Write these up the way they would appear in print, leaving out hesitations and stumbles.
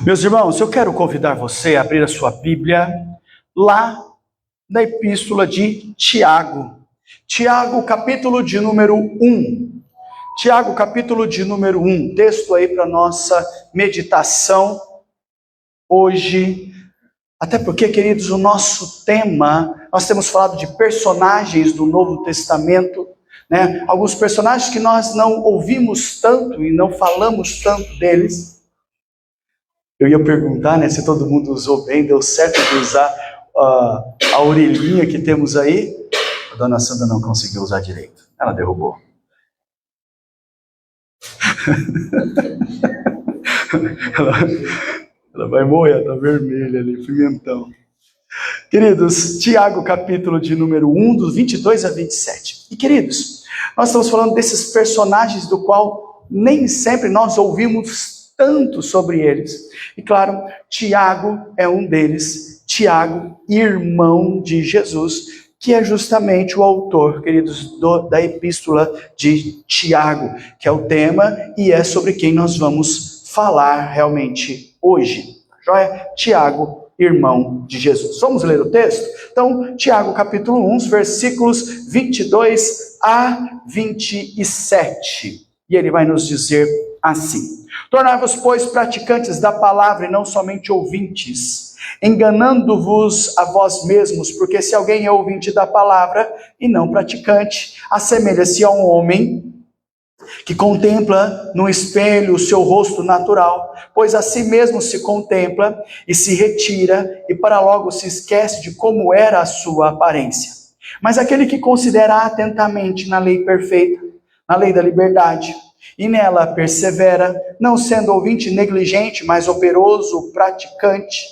Meus irmãos, eu quero convidar você a abrir a sua Bíblia lá na epístola de Tiago. Tiago, capítulo de número 1. Tiago, capítulo de número 1. Texto aí para nossa meditação hoje. Até porque, queridos, o nosso tema, nós temos falado de personagens do Novo Testamento, né? Alguns personagens que nós não ouvimos tanto e não falamos tanto deles. Eu ia perguntar, né, se todo mundo usou bem, deu certo de usar a orelhinha que temos aí. A dona Sandra não conseguiu usar direito, ela derrubou. ela vai morrer, tá vermelha ali, pimentão. Queridos, Tiago, capítulo de número 1, dos 22 a 27. E queridos, nós estamos falando desses personagens do qual nem sempre nós ouvimos tanto sobre eles. E claro, Tiago é um deles. Tiago, irmão de Jesus, que é justamente o autor, queridos, da epístola de Tiago, que é o tema e é sobre quem nós vamos falar realmente hoje. Joia? Tiago, irmão de Jesus. Vamos ler o texto? Então, Tiago, capítulo 1, versículos 22 a 27. E ele vai nos dizer assim: tornai-vos, pois, praticantes da palavra e não somente ouvintes, enganando-vos a vós mesmos, porque se alguém é ouvinte da palavra e não praticante, assemelha-se a um homem que contempla no espelho o seu rosto natural, pois a si mesmo se contempla e se retira, e para logo se esquece de como era a sua aparência. Mas aquele que considera atentamente na lei perfeita, na lei da liberdade, e nela persevera, não sendo ouvinte negligente, mas operoso, praticante,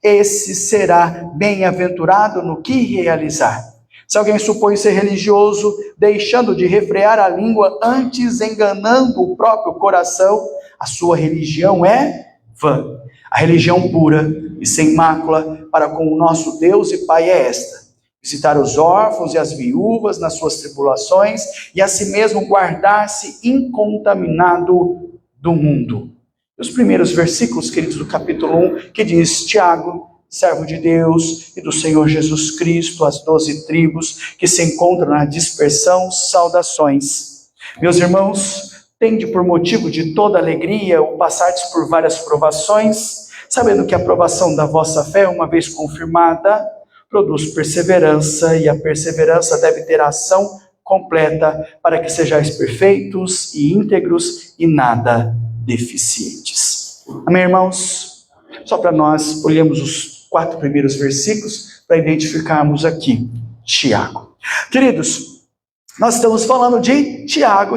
esse será bem-aventurado no que realizar. Se alguém supõe ser religioso, deixando de refrear a língua, antes enganando o próprio coração, a sua religião é vã. A religião pura e sem mácula para com o nosso Deus e Pai é esta: visitar os órfãos e as viúvas nas suas tribulações, e a si mesmo guardar-se incontaminado do mundo. Os primeiros versículos, queridos, do capítulo 1, que diz: Tiago, servo de Deus e do Senhor Jesus Cristo, as 12 tribos que se encontram na dispersão, saudações. Meus irmãos, tende por motivo de toda alegria o passardes por várias provações, sabendo que a provação da vossa fé, uma vez confirmada, produz perseverança, e a perseverança deve ter ação completa, para que sejais perfeitos e íntegros e nada deficientes. Amém, irmãos? Só para nós olhamos os 4 primeiros versículos para identificarmos aqui Tiago. Queridos, nós estamos falando de Tiago,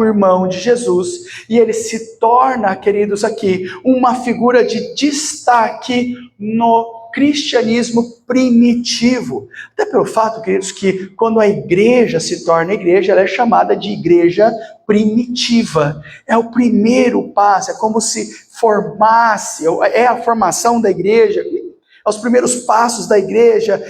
irmão de Jesus, e ele se torna, queridos, aqui uma figura de destaque no cristianismo primitivo. Até pelo fato, queridos, que quando a igreja se torna igreja, ela é chamada de igreja primitiva. É o primeiro passo, é como se formasse, é a formação da igreja, os primeiros passos da igreja,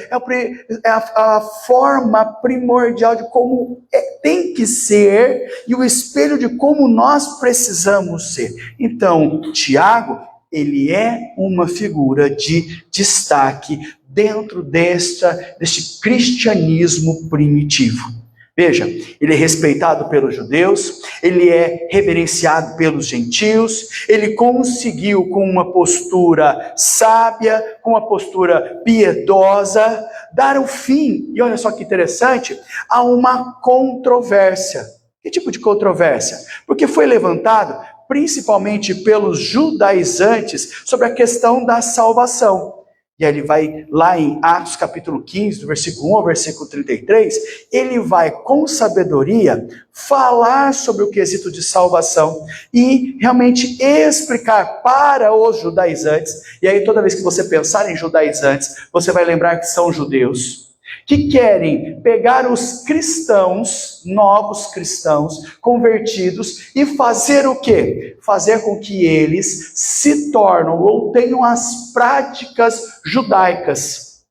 é a forma primordial de como tem que ser e o espelho de como nós precisamos ser. Então, Tiago, ele é uma figura de destaque dentro deste cristianismo primitivo. Veja, ele é respeitado pelos judeus, ele é reverenciado pelos gentios, ele conseguiu, com uma postura sábia, com uma postura piedosa, dar o fim, e olha só que interessante, a uma controvérsia. Que tipo de controvérsia? Porque foi levantado principalmente pelos judaizantes sobre a questão da salvação. E aí ele vai lá em Atos capítulo 15, do versículo 1 ao versículo 33, ele vai com sabedoria falar sobre o quesito de salvação e realmente explicar para os judaizantes. E aí toda vez que você pensar em judaizantes, você vai lembrar que são judeus que querem pegar os cristãos, novos cristãos, convertidos, e fazer o quê? Fazer com que eles se tornem ou tenham as práticas judaicas.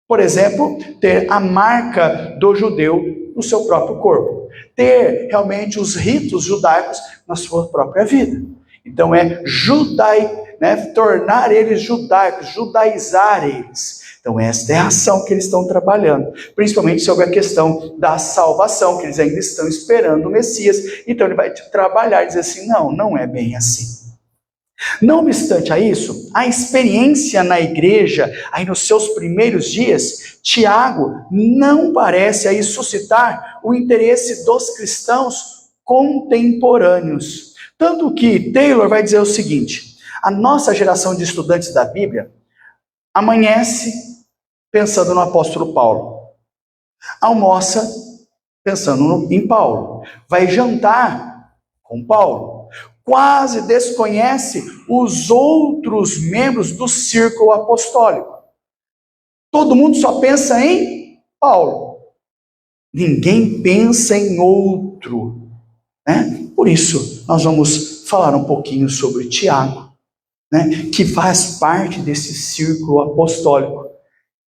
Por exemplo, ter a marca do judeu no seu próprio corpo. Ter realmente os ritos judaicos na sua própria vida. Então é tornar eles judaicos, judaizar eles. Então esta é a ação que eles estão trabalhando, principalmente sobre a questão da salvação, que eles ainda estão esperando o Messias. Então ele vai trabalhar e dizer assim, não é bem assim. Não obstante a isso, a experiência na igreja, aí nos seus primeiros dias, Tiago não parece aí suscitar o interesse dos cristãos contemporâneos. Tanto que Taylor vai dizer o seguinte, a nossa geração de estudantes da Bíblia amanhece pensando no apóstolo Paulo, almoça pensando em Paulo, vai jantar com Paulo, quase desconhece os outros membros do círculo apostólico. Todo mundo só pensa em Paulo. Ninguém pensa em outro, né? Por isso, nós vamos falar um pouquinho sobre Tiago, né? Que faz parte desse círculo apostólico,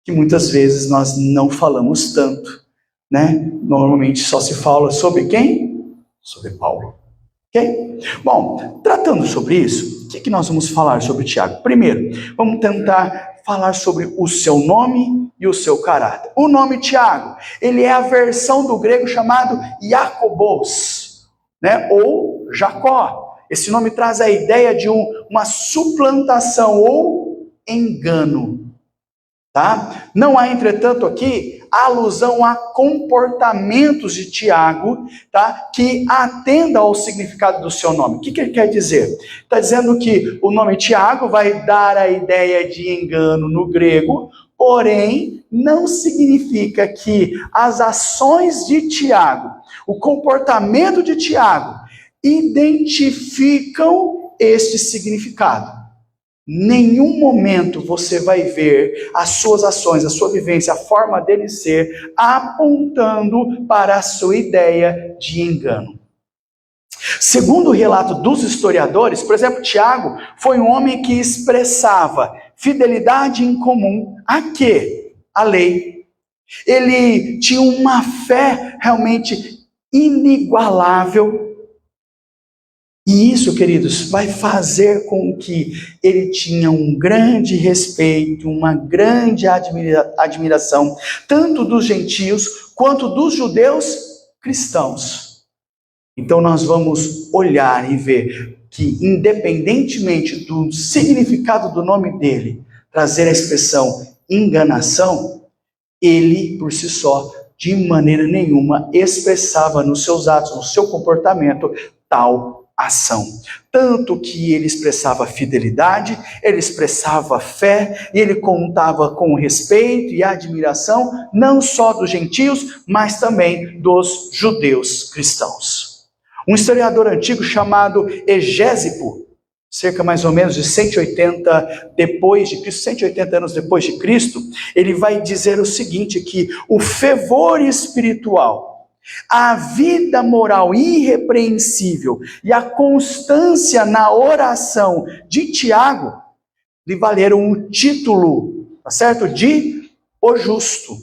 que muitas vezes nós não falamos tanto, né? Normalmente só se fala sobre quem? Sobre Paulo. Ok? Bom, tratando sobre isso, o que nós vamos falar sobre Tiago? Primeiro, vamos tentar falar sobre o seu nome e o seu caráter. O nome Tiago, ele é a versão do grego chamado Jacobos, né? Ou Jacó. Esse nome traz a ideia de uma suplantação ou engano. Tá? Não há, entretanto, aqui alusão a comportamentos de Tiago, tá? Que atenda ao significado do seu nome. O que ele quer dizer? Está dizendo que o nome Tiago vai dar a ideia de engano no grego, porém não significa que as ações de Tiago, o comportamento de Tiago, identificam este significado. Nenhum momento você vai ver as suas ações, a sua vivência, a forma dele ser, apontando para a sua ideia de engano. Segundo o relato dos historiadores, por exemplo, Tiago foi um homem que expressava fidelidade em comum a quê? A lei. Ele tinha uma fé realmente inigualável. E isso, queridos, vai fazer com que ele tinha um grande respeito, uma grande admiração, tanto dos gentios quanto dos judeus cristãos. Então nós vamos olhar e ver que, independentemente do significado do nome dele, trazer a expressão enganação, ele, por si só, de maneira nenhuma, expressava nos seus atos, no seu comportamento, tal ação. Tanto que ele expressava fidelidade, ele expressava fé, e ele contava com o respeito e a admiração, não só dos gentios, mas também dos judeus cristãos. Um historiador antigo chamado Egésipo, cerca mais ou menos de 180 depois de Cristo, 180 anos depois de Cristo, ele vai dizer o seguinte, que o fervor espiritual, a vida moral irrepreensível e a constância na oração de Tiago lhe valeram o título, tá certo? De o justo.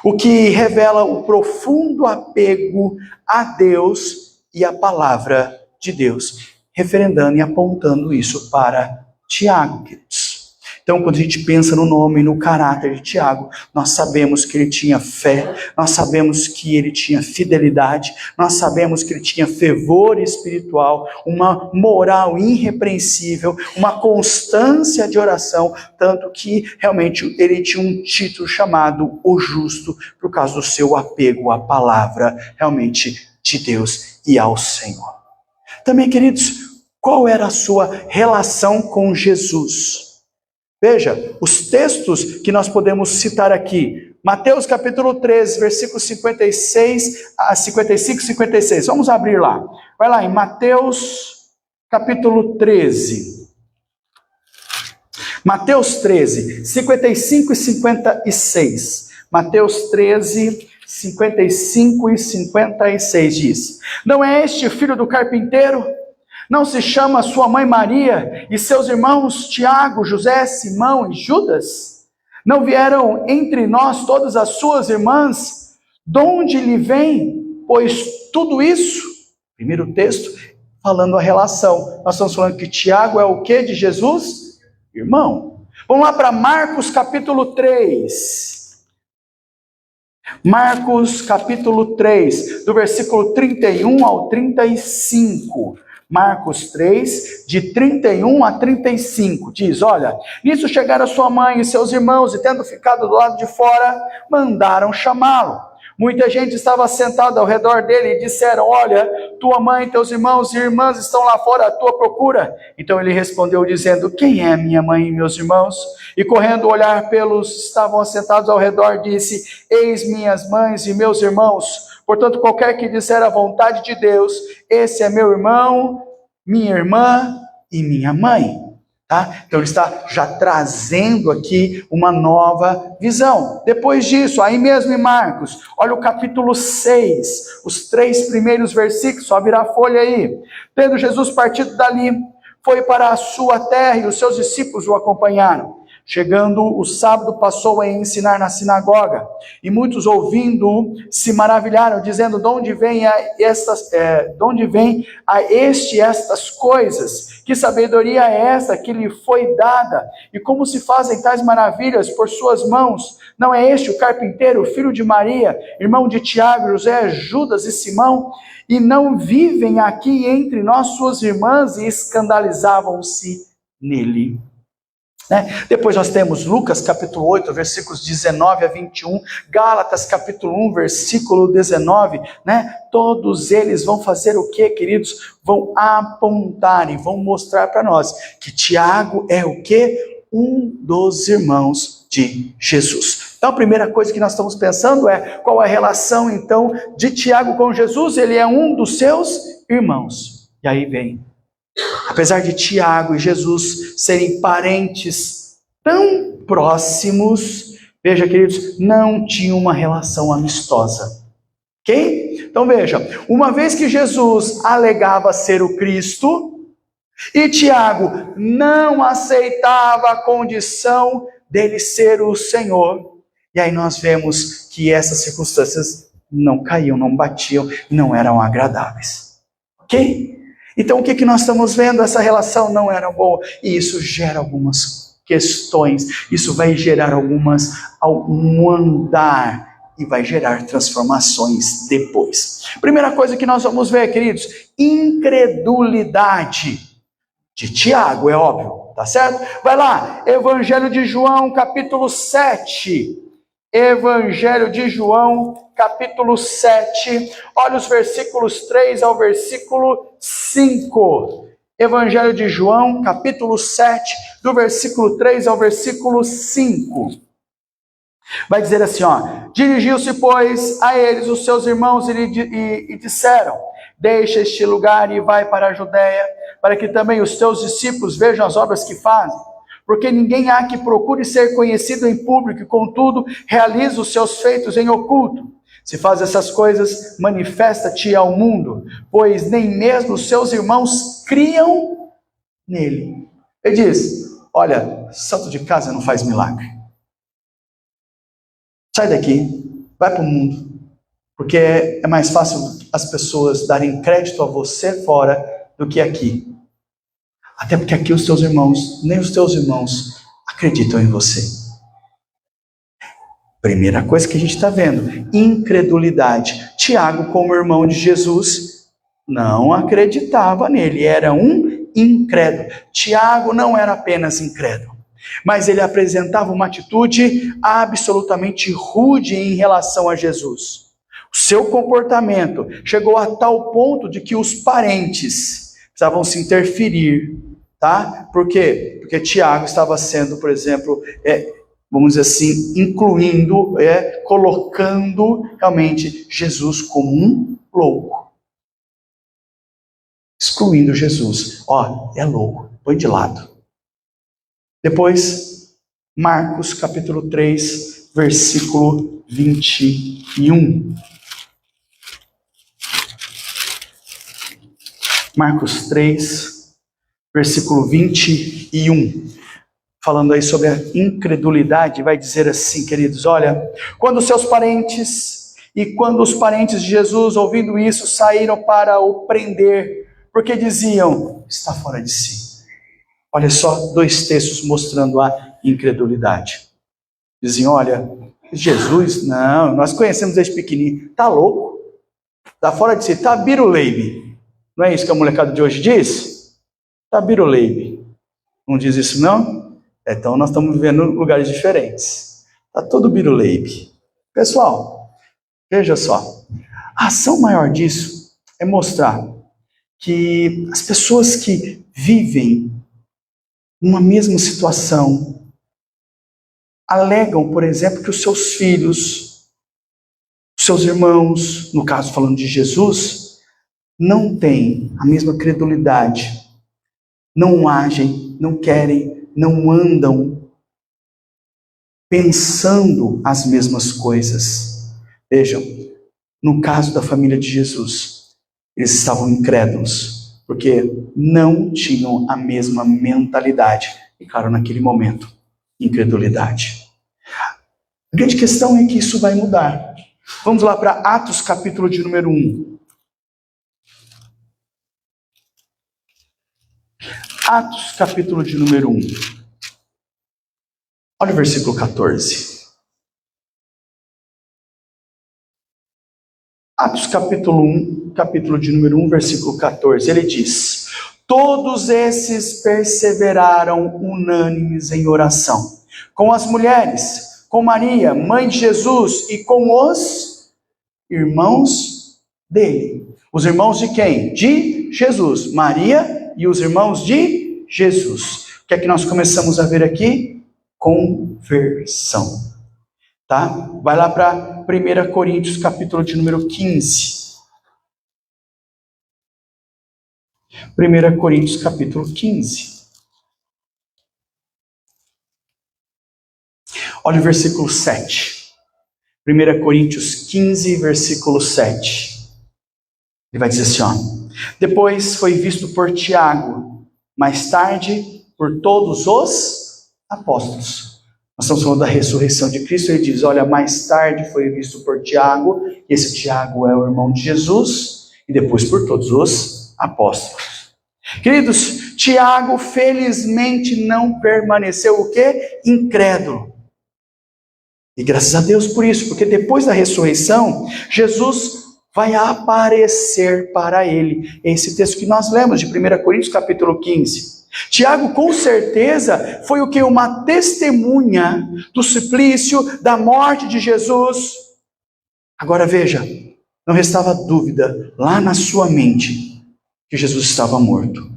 O que revela o profundo apego a Deus e a palavra de Deus, referendando e apontando isso para Tiago, queridos. Então, quando a gente pensa no nome e no caráter de Tiago, nós sabemos que ele tinha fé, nós sabemos que ele tinha fidelidade, nós sabemos que ele tinha fervor espiritual, uma moral irrepreensível, uma constância de oração, tanto que realmente ele tinha um título chamado o justo, por causa do seu apego à palavra realmente de Deus e ao Senhor. Também, queridos, qual era a sua relação com Jesus? Veja, os textos que nós podemos citar aqui, Mateus capítulo 13, versículos 56 a 55 e 56. Vamos abrir lá. Vai lá em Mateus capítulo 13. Mateus 13, 55 e 56. Mateus 13, 55 e 56 diz: Não é este o filho do carpinteiro? Não se chama sua mãe Maria e seus irmãos Tiago, José, Simão e Judas? Não vieram entre nós todas as suas irmãs? De onde lhe vem, pois, tudo isso? Primeiro texto, falando a relação. Nós estamos falando que Tiago é o que de Jesus? Irmão. Vamos lá para Marcos capítulo 3. Marcos capítulo 3, do versículo 31 ao 35. Marcos 3, de 31 a 35, diz, olha, nisso chegaram sua mãe e seus irmãos, e tendo ficado do lado de fora, mandaram chamá-lo. Muita gente estava sentada ao redor dele e disseram, olha, tua mãe, teus irmãos e irmãs estão lá fora à tua procura. Então ele respondeu dizendo, quem é minha mãe e meus irmãos? E correndo olhar pelos que estavam assentados ao redor, disse, eis minhas mães e meus irmãos. Portanto, qualquer que disser a vontade de Deus, esse é meu irmão, minha irmã e minha mãe. Tá? Então ele está já trazendo aqui uma nova visão. Depois disso, aí mesmo em Marcos, olha o capítulo 6, os 3 primeiros versículos, só virar a folha aí. Tendo Jesus partido dali, foi para a sua terra e os seus discípulos o acompanharam. Chegando o sábado, passou a ensinar na sinagoga, e muitos ouvindo se maravilharam, dizendo, de onde vem a este estas coisas? Que sabedoria é esta que lhe foi dada? E como se fazem tais maravilhas por suas mãos? Não é este o carpinteiro, filho de Maria, irmão de Tiago, José, Judas e Simão? E não vivem aqui entre nós suas irmãs? E escandalizavam-se nele. Depois nós temos Lucas capítulo 8, versículos 19 a 21, Gálatas capítulo 1, versículo 19, todos eles vão fazer o que, queridos? Vão apontar e vão mostrar para nós que Tiago é o que? Um dos irmãos de Jesus. Então a primeira coisa que nós estamos pensando é, qual é a relação então de Tiago com Jesus? Ele é um dos seus irmãos. E aí vem, apesar de Tiago e Jesus serem parentes tão próximos, veja, queridos, não tinham uma relação amistosa. Ok? Então veja, uma vez que Jesus alegava ser o Cristo, e Tiago não aceitava a condição dele ser o Senhor, e aí nós vemos que essas circunstâncias não caíam, não batiam, não eram agradáveis. Ok? Então o que nós estamos vendo? Essa relação não era boa, e isso gera algumas questões, isso vai gerar algum andar, e vai gerar transformações depois. Primeira coisa que nós vamos ver, queridos, incredulidade de Tiago, é óbvio, tá certo? Vai lá, Evangelho de João, capítulo 7, Evangelho de João, capítulo 7, olha os versículos 3 ao versículo 5. Evangelho de João, capítulo 7, do versículo 3 ao versículo 5. Vai dizer assim, dirigiu-se, pois, a eles os seus irmãos e disseram, deixa este lugar e vai para a Judéia, para que também os teus discípulos vejam as obras que fazem. Porque ninguém há que procure ser conhecido em público, e contudo realiza os seus feitos em oculto. Se faz essas coisas, manifesta-te ao mundo, pois nem mesmo os seus irmãos criam nele. Ele diz, olha, santo de casa não faz milagre. Sai daqui, vai para o mundo, porque é mais fácil as pessoas darem crédito a você fora do que aqui. Até porque aqui os teus irmãos, nem os teus irmãos acreditam em você. Primeira coisa que a gente está vendo, incredulidade. Tiago, como irmão de Jesus, não acreditava nele, era um incrédulo. Tiago não era apenas incrédulo, mas ele apresentava uma atitude absolutamente rude em relação a Jesus. O seu comportamento chegou a tal ponto de que os parentes precisavam se interferir, tá? Por quê? Porque Tiago estava sendo, por exemplo, vamos dizer assim, incluindo, colocando realmente Jesus como um louco. Excluindo Jesus. É louco, põe de lado. Depois, Marcos capítulo 3, versículo 21. Marcos 3, versículo 21. Falando aí sobre a incredulidade, vai dizer assim, queridos, olha, quando os parentes de Jesus, ouvindo isso, saíram para o prender, porque diziam, está fora de si. Olha só, 2 textos mostrando a incredulidade. Diziam, olha, Jesus, não, nós conhecemos desde pequenininho, está louco, está fora de si, está biruleibe. Não é isso que a molecada de hoje diz? Está biruleibe. Não diz isso não? Então nós estamos vivendo em lugares diferentes. Está todo biruleibe. Pessoal, veja só, a ação maior disso é mostrar que as pessoas que vivem numa mesma situação alegam, por exemplo, que os seus filhos, os seus irmãos, no caso falando de Jesus, não têm a mesma credulidade, não agem, não querem, não andam pensando as mesmas coisas. Vejam, no caso da família de Jesus, eles estavam incrédulos, porque não tinham a mesma mentalidade. E claro, naquele momento, incredulidade. A grande questão é que isso vai mudar. Vamos lá para Atos capítulo de número 1. Atos capítulo de número 1. Olha o versículo 14. Atos capítulo 1, capítulo de número 1, versículo 14. Ele diz: todos esses perseveraram unânimes em oração, com as mulheres, com Maria, mãe de Jesus, e com os irmãos dele. Os irmãos de quem? De Jesus. Maria e os irmãos de Jesus. O que é que nós começamos a ver aqui? Conversão. Tá? Vai lá para 1 Coríntios, capítulo de número 15. 1 Coríntios, capítulo 15. Olha o versículo 7. 1 Coríntios 15, versículo 7. Ele vai dizer assim, ó. Depois foi visto por Tiago, mais tarde por todos os apóstolos. Nós estamos falando da ressurreição de Cristo. Ele diz, olha, mais tarde foi visto por Tiago. Esse Tiago é o irmão de Jesus. E depois por todos os apóstolos. Queridos, Tiago felizmente não permaneceu o quê? Incrédulo. E graças a Deus por isso, porque depois da ressurreição, Jesus vai aparecer para ele. Esse texto que nós lemos de 1 Coríntios capítulo 15. Tiago com certeza foi o que? Uma testemunha do suplício, da morte de Jesus. Agora veja, não restava dúvida lá na sua mente que Jesus estava morto.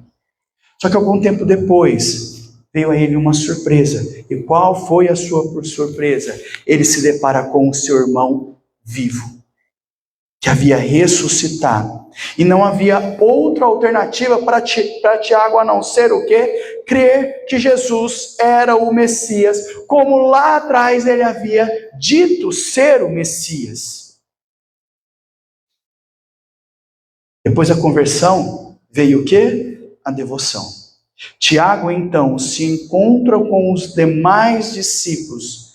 Só que algum tempo depois veio a ele uma surpresa. E qual foi a sua surpresa? Ele se depara com o seu irmão vivo, que havia ressuscitado. E não havia outra alternativa para Tiago a não ser o quê? Crer que Jesus era o Messias, como lá atrás ele havia dito ser o Messias. Depois da conversão, veio o quê? A devoção. Tiago, então, se encontra com os demais discípulos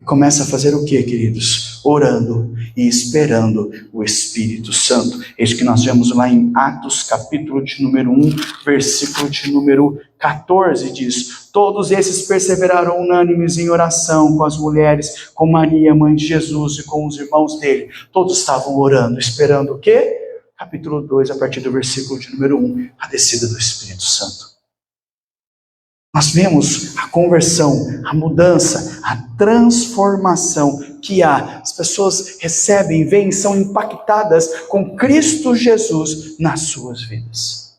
e começa a fazer o quê, queridos? Orando e esperando o Espírito Santo. É isso que nós vemos lá em Atos, capítulo de número 1, versículo de número 14, diz: todos esses perseveraram unânimes em oração com as mulheres, com Maria, mãe de Jesus, e com os irmãos dele. Todos estavam orando, esperando o quê? Capítulo 2, a partir do versículo de número 1, a descida do Espírito Santo. Nós vemos a conversão, a mudança, a transformação que há. As pessoas recebem, veem, são impactadas com Cristo Jesus nas suas vidas.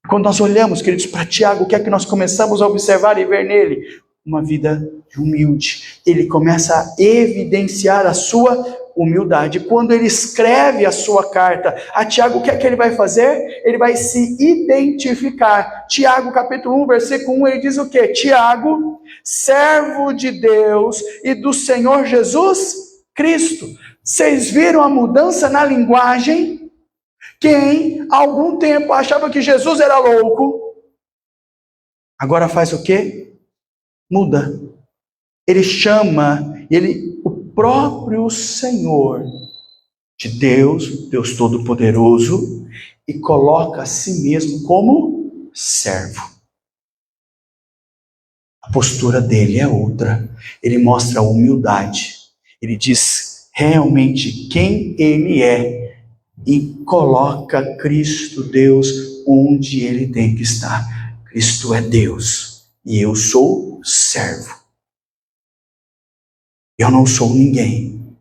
Quando nós olhamos, queridos, para Tiago, o que é que nós começamos a observar e ver nele? Uma vida humilde. Ele começa a evidenciar a sua humildade. Quando ele escreve a sua carta a Tiago, o que é que ele vai fazer? Ele vai se identificar. Tiago capítulo 1, versículo 1, ele diz o quê? Tiago, servo de Deus e do Senhor Jesus Cristo. Vocês viram a mudança na linguagem? Quem há algum tempo achava que Jesus era louco, agora faz o quê? Muda. Ele chama, o próprio Senhor de Deus, Deus Todo-Poderoso, e coloca a si mesmo como servo. A postura dele é outra. Ele mostra humildade. Ele diz realmente quem ele é e coloca Cristo, Deus, onde ele tem que estar. Cristo é Deus e eu sou servo. Eu não sou ninguém.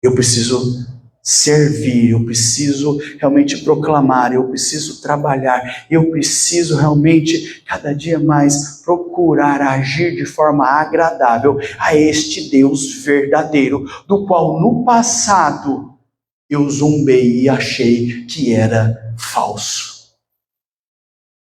Eu preciso servir, eu preciso realmente proclamar, eu preciso trabalhar, eu preciso realmente cada dia mais procurar agir de forma agradável a este Deus verdadeiro, do qual no passado eu zombei e achei que era falso.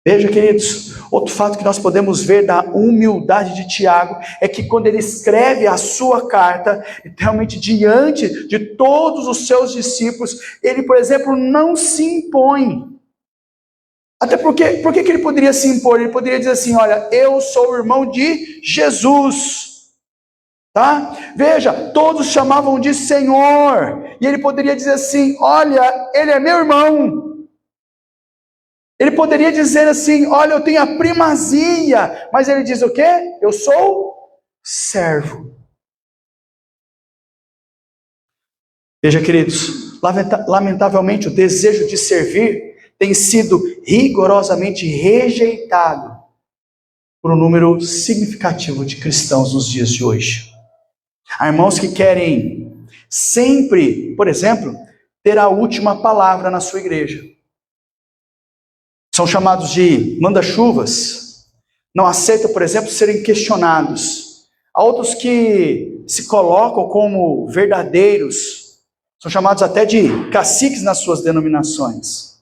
Veja, queridos, outro fato que nós podemos ver da humildade de Tiago é que quando ele escreve a sua carta, realmente diante de todos os seus discípulos, ele, por exemplo, não se impõe. Até porque, por que ele poderia se impor? Ele poderia dizer assim, olha, eu sou o irmão de Jesus. Tá? Veja, todos chamavam de Senhor, e ele poderia dizer assim, olha, ele é meu irmão. Ele poderia dizer assim, olha, eu tenho a primazia, mas ele diz o quê? Eu sou servo. Veja, queridos, lamentavelmente o desejo de servir tem sido rigorosamente rejeitado por um número significativo de cristãos nos dias de hoje. Há irmãos que querem sempre, por exemplo, ter a última palavra na sua igreja. São chamados de manda-chuvas, não aceitam, por exemplo, serem questionados. Há outros que se colocam como verdadeiros, são chamados até de caciques nas suas denominações.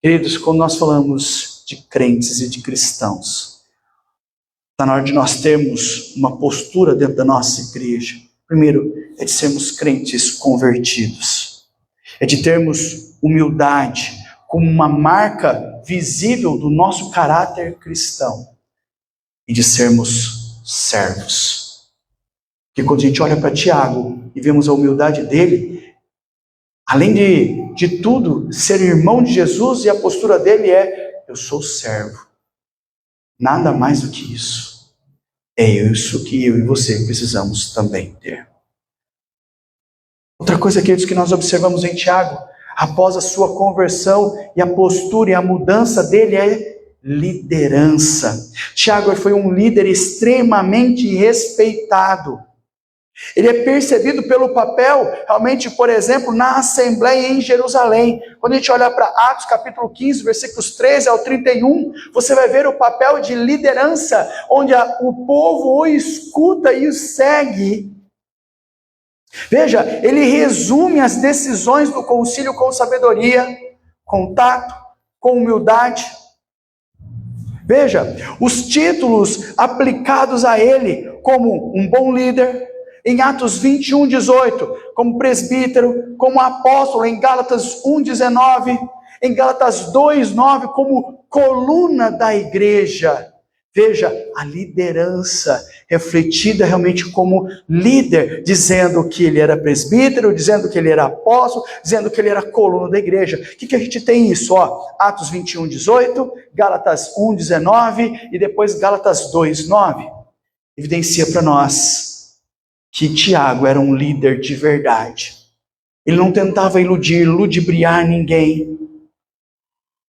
Queridos, quando nós falamos de crentes e de cristãos, está na hora de nós termos uma postura dentro da nossa igreja. Primeiro, é de sermos crentes convertidos, é de termos humildade, como uma marca visível do nosso caráter cristão, e de sermos servos. Porque quando a gente olha para Tiago e vemos a humildade dele, além de tudo, ser irmão de Jesus, e a postura dele é, eu sou servo. Nada mais do que isso. É isso que eu e você precisamos também ter. Outra coisa, queridos, que nós observamos em Tiago, após a sua conversão e a postura e a mudança dele é liderança. Tiago foi um líder extremamente respeitado. Ele é percebido pelo papel, realmente, por exemplo, na Assembleia em Jerusalém. Quando a gente olha para Atos capítulo 15, versículos 13 ao 31, você vai ver o papel de liderança, onde o povo o escuta e o segue. Veja, ele resume as decisões do concílio com sabedoria, com tato, com humildade. Veja, os títulos aplicados a ele como um bom líder, em Atos 21, 18, como presbítero, como apóstolo, em Gálatas 1, 19, em Gálatas 2, 9, como coluna da igreja. Veja, a liderança refletida realmente como líder, dizendo que ele era presbítero, dizendo que ele era apóstolo, dizendo que ele era coluna da igreja. O que a gente tem isso? Atos 21, 18, Gálatas 1, 19 e depois Gálatas 2, 9. Evidencia para nós que Tiago era um líder de verdade. Ele não tentava iludir, ludibriar ninguém.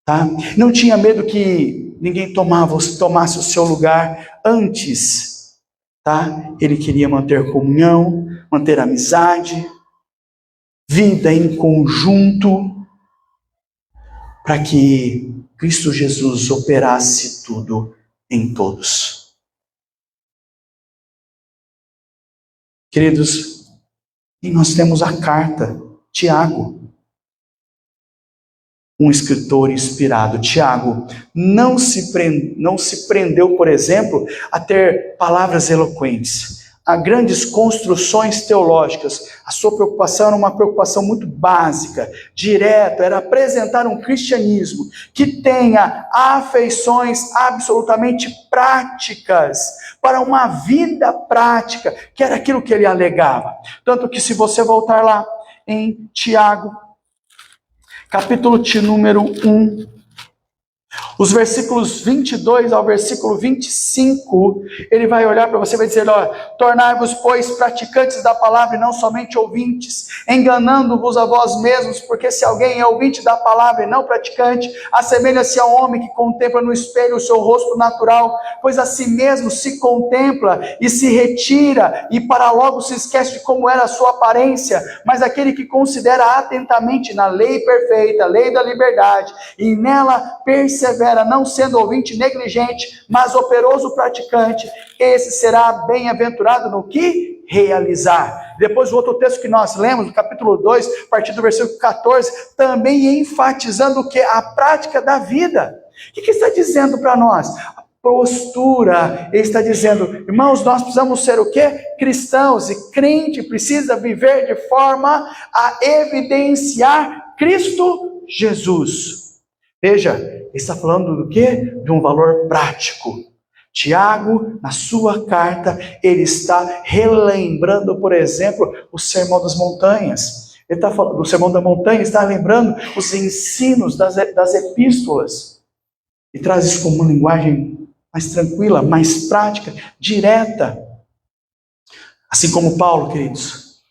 Tá? Não tinha medo que ninguém tomasse o seu lugar. Antes, tá? Ele queria manter comunhão, manter amizade, vida em conjunto, para que Cristo Jesus operasse tudo em todos. Queridos, e nós temos a carta, Tiago, um escritor inspirado. Tiago não se prendeu, por exemplo, a ter palavras eloquentes, a grandes construções teológicas. A sua preocupação era uma preocupação muito básica, direta, era apresentar um cristianismo que tenha afeições absolutamente práticas, para uma vida prática, que era aquilo que ele alegava. Tanto que se você voltar lá em Tiago, capítulo de número 1, os versículos 22 ao versículo 25, ele vai olhar para você e vai dizer, ó, tornai-vos, pois, praticantes da palavra e não somente ouvintes, enganando-vos a vós mesmos, porque se alguém é ouvinte da palavra e não praticante, assemelha-se a um homem que contempla no espelho o seu rosto natural, pois a si mesmo se contempla e se retira, e para logo se esquece de como era a sua aparência, mas aquele que considera atentamente na lei perfeita, a lei da liberdade, e nela persevera, não sendo ouvinte negligente, mas operoso praticante, esse será bem-aventurado no que realizar. Depois o outro texto que nós lemos, no capítulo 2, a partir do versículo 14, também enfatizando o que? A prática da vida. O que está dizendo para nós? A postura. Ele está dizendo, irmãos, nós precisamos ser o quê? Cristãos, e crente precisa viver de forma a evidenciar Cristo Jesus. Veja, ele está falando do quê? De um valor prático. Tiago, na sua carta, ele está relembrando, por exemplo, o Sermão das Montanhas. Ele está falando do Sermão da Montanha, está lembrando os ensinos das epístolas. E traz isso como uma linguagem mais tranquila, mais prática, direta. Assim como Paulo, queridos,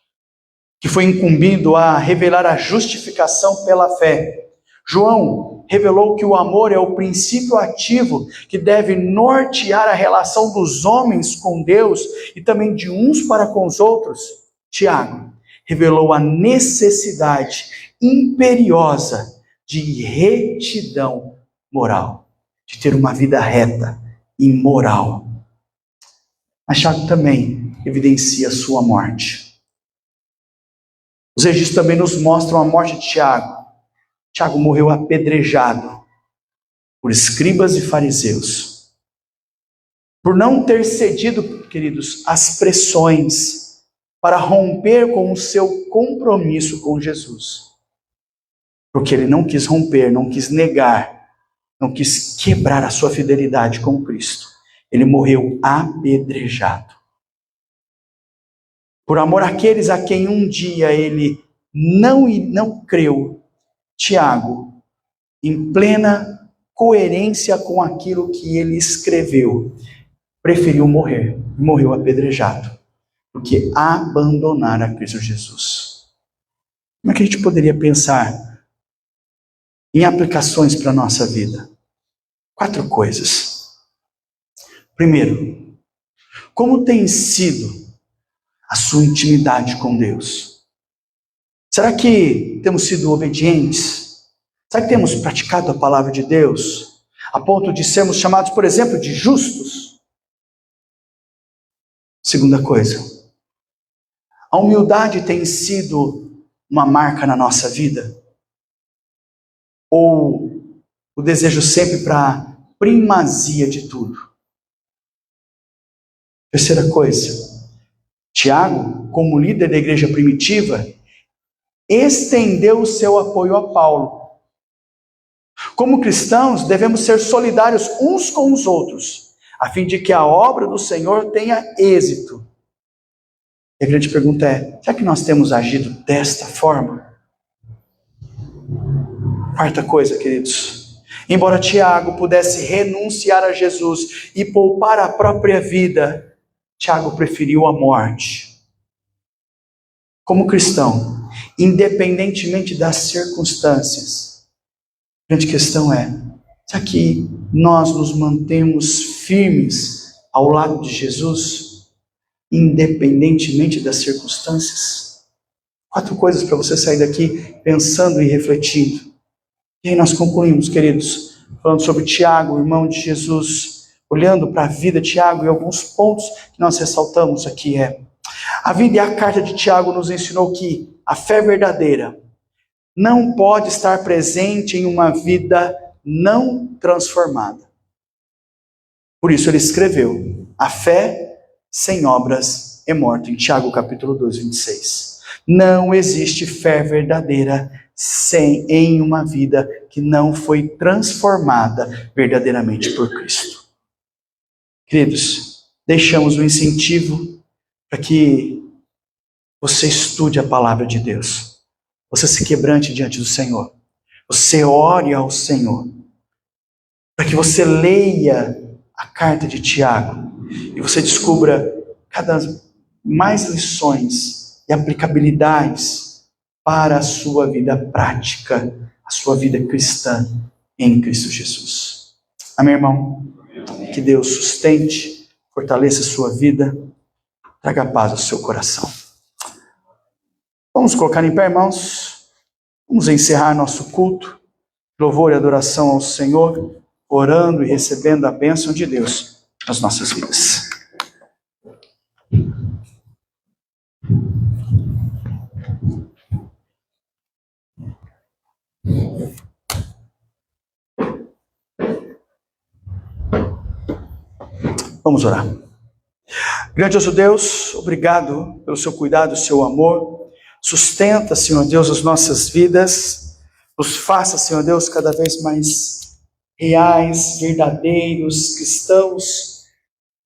que foi incumbido a revelar a justificação pela fé. João revelou que o amor é o princípio ativo que deve nortear a relação dos homens com Deus e também de uns para com os outros. Tiago revelou a necessidade imperiosa de retidão moral, de ter uma vida reta e moral. Mas Tiago também evidencia a sua morte. Os registros também nos mostram a morte de Tiago. Tiago morreu apedrejado por escribas e fariseus, por não ter cedido, queridos, às pressões para romper com o seu compromisso com Jesus. Porque ele não quis romper, não quis negar, não quis quebrar a sua fidelidade com Cristo. Ele morreu apedrejado. Por amor àqueles a quem um dia ele não creu, Tiago, em plena coerência com aquilo que ele escreveu, preferiu morrer, morreu apedrejado, do que abandonar a Cristo Jesus. Como é que a gente poderia pensar em aplicações para a nossa vida? 4 coisas. Primeiro, como tem sido a sua intimidade com Deus? Será que temos sido obedientes? Será que temos praticado a palavra de Deus? A ponto de sermos chamados, por exemplo, de justos? Segunda coisa, a humildade tem sido uma marca na nossa vida? Ou o desejo sempre para primazia de tudo? Terceira coisa, Tiago, como líder da igreja primitiva, estendeu o seu apoio a Paulo. Como cristãos, devemos ser solidários uns com os outros, a fim de que a obra do Senhor tenha êxito. E a grande pergunta é, será que nós temos agido desta forma? Quarta coisa, queridos, embora Tiago pudesse renunciar a Jesus e poupar a própria vida, Tiago preferiu a morte. Como cristão, independentemente das circunstâncias, a grande questão é, será que nós nos mantemos firmes ao lado de Jesus, independentemente das circunstâncias? 4 coisas para você sair daqui pensando e refletindo. E aí nós concluímos, queridos, falando sobre Tiago, irmão de Jesus, olhando para a vida de Tiago, e alguns pontos que nós ressaltamos aqui a vida e a carta de Tiago nos ensinou que a fé verdadeira não pode estar presente em uma vida não transformada. Por isso ele escreveu, a fé sem obras é morta, em Tiago capítulo 2, 26. Não existe fé verdadeira em uma vida que não foi transformada verdadeiramente por Cristo. Queridos, deixamos um incentivo para que você estude a palavra de Deus, você se quebrante diante do Senhor, você ore ao Senhor, para que você leia a carta de Tiago e você descubra cada vez mais lições e aplicabilidades para a sua vida prática, a sua vida cristã em Cristo Jesus. Amém, irmão? Que Deus sustente, fortaleça a sua vida, traga paz ao seu coração. Vamos colocar em pé, irmãos. Vamos encerrar nosso culto, louvor e adoração ao Senhor, orando e recebendo a bênção de Deus nas nossas vidas. Vamos orar. Grandioso Deus, obrigado pelo seu cuidado, seu amor. Sustenta, Senhor Deus, as nossas vidas. Nos faça, Senhor Deus, cada vez mais reais, verdadeiros, cristãos,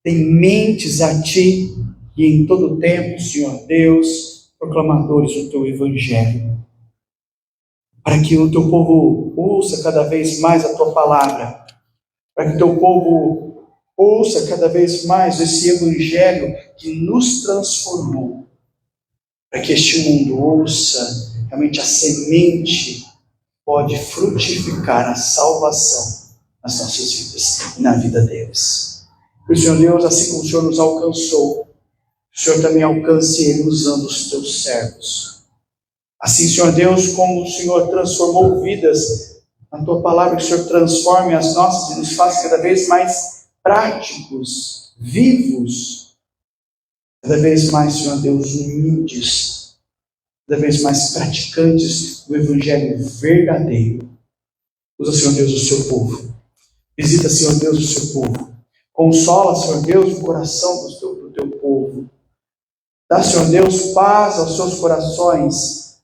tementes a Ti e em todo tempo, Senhor Deus, proclamadores do Teu Evangelho. Para que o Teu povo ouça cada vez mais a Tua palavra. Para que o Teu povo ouça cada vez mais esse Evangelho que nos transformou. Para que este mundo ouça realmente a semente pode frutificar a salvação nas nossas vidas e na vida deles. Por Senhor Deus, assim como o Senhor nos alcançou, o Senhor também alcance Ele usando os Teus servos. Assim, Senhor Deus, como o Senhor transformou vidas, na Tua palavra, que o Senhor transforme as nossas e nos faça cada vez mais práticos, vivos, cada vez mais, Senhor Deus, humildes, cada vez mais praticantes do Evangelho verdadeiro. Usa, Senhor Deus, o seu povo. Visita, Senhor Deus, o seu povo. Consola, Senhor Deus, o coração do teu povo. Dá, Senhor Deus, paz aos seus corações.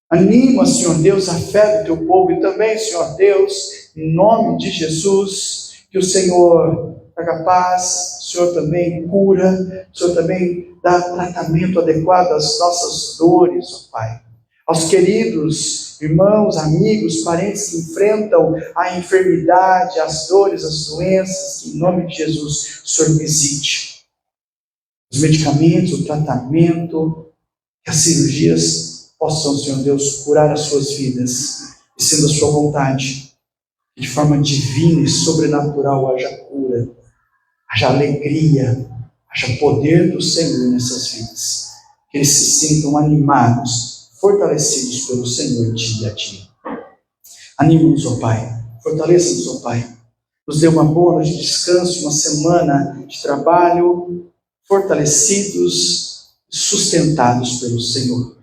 Anima, Senhor Deus, a fé do teu povo. E também, Senhor Deus, em nome de Jesus, que o Senhor traga paz, o Senhor também cura, o Senhor também dá tratamento adequado às nossas dores, ó Pai. Aos queridos irmãos, amigos, parentes que enfrentam a enfermidade, as dores, as doenças, que em nome de Jesus o Senhor visite. Os medicamentos, o tratamento, que as cirurgias possam, Senhor Deus, curar as suas vidas, e sendo a sua vontade, de forma divina e sobrenatural haja cura, haja alegria, haja poder do Senhor nessas vidas. Que eles se sintam animados, fortalecidos pelo Senhor dia a dia. Anima-nos, ó Pai. Fortaleça-nos, ó Pai. Nos dê uma boa noite de descanso, uma semana de trabalho, fortalecidos, sustentados pelo Senhor.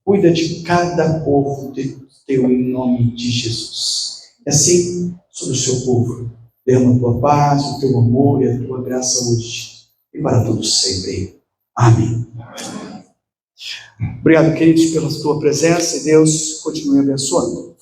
Cuida de cada povo teu em nome de Jesus. E assim, sobre o seu povo, derrama a tua paz, o teu amor e a tua graça hoje e para todos sempre. Amém. Obrigado, queridos, pela tua presença e Deus continue abençoando.